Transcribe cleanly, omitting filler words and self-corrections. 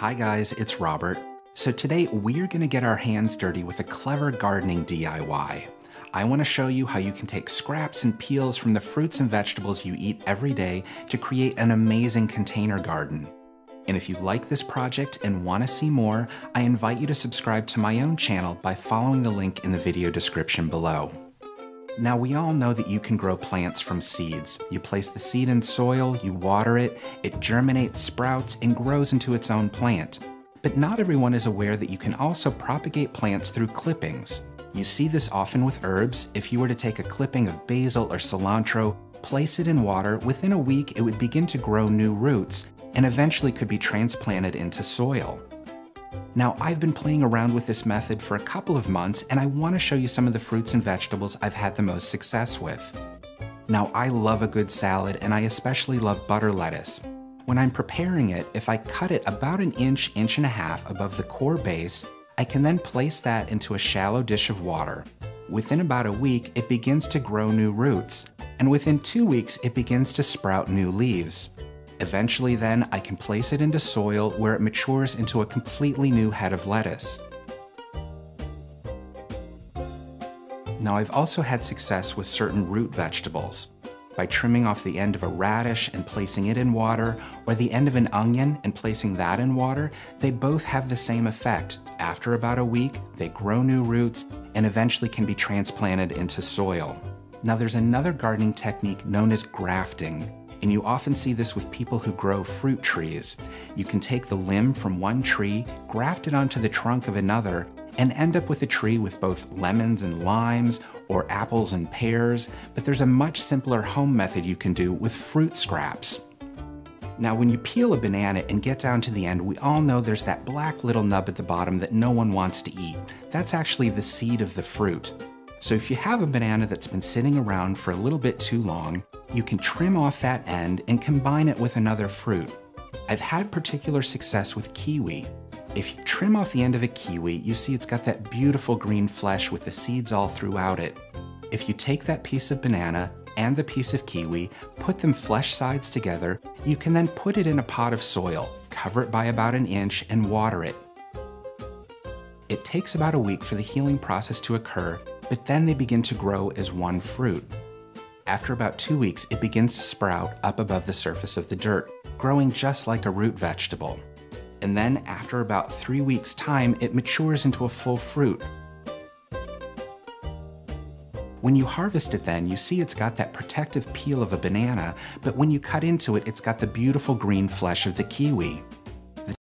Hi guys, it's Robert. So today we're going to get our hands dirty with a clever gardening DIY. I want to show you how you can take scraps and peels from the fruits and vegetables you eat every day to create an amazing container garden. And if you like this project and want to see more, I invite you to subscribe to my own channel by following the link in the video description below. Now we all know that you can grow plants from seeds. You place the seed in soil, you water it, it germinates, sprouts, and grows into its own plant. But not everyone is aware that you can also propagate plants through clippings. You see this often with herbs. If you were to take a clipping of basil or cilantro, place it in water, within a week it would begin to grow new roots and eventually could be transplanted into soil. Now, I've been playing around with this method for a couple of months, and I want to show you some of the fruits and vegetables I've had the most success with. Now, I love a good salad, and I especially love butter lettuce. When I'm preparing it, if I cut it about an inch, inch and a half above the core base, I can then place that into a shallow dish of water. Within about a week, it begins to grow new roots, and within 2 weeks, it begins to sprout new leaves. Eventually then, I can place it into soil where it matures into a completely new head of lettuce. Now, I've also had success with certain root vegetables. By trimming off the end of a radish and placing it in water, or the end of an onion and placing that in water, they both have the same effect. After about a week, they grow new roots and eventually can be transplanted into soil. Now, there's another gardening technique known as grafting. And you often see this with people who grow fruit trees. You can take the limb from one tree, graft it onto the trunk of another, and end up with a tree with both lemons and limes, or apples and pears, but there's a much simpler home method you can do with fruit scraps. Now, when you peel a banana and get down to the end, we all know there's that black little nub at the bottom that no one wants to eat. That's actually the seed of the fruit. So if you have a banana that's been sitting around for a little bit too long, you can trim off that end and combine it with another fruit. I've had particular success with kiwi. If you trim off the end of a kiwi, you see it's got that beautiful green flesh with the seeds all throughout it. If you take that piece of banana and the piece of kiwi, put them flesh sides together, you can then put it in a pot of soil, cover it by about an inch, and water it. It takes about a week for the healing process to occur, but then they begin to grow as one fruit. After about 2 weeks, it begins to sprout up above the surface of the dirt, growing just like a root vegetable. And then after about 3 weeks' time, it matures into a full fruit. When you harvest it then, you see it's got that protective peel of a banana, but when you cut into it, it's got the beautiful green flesh of the kiwi.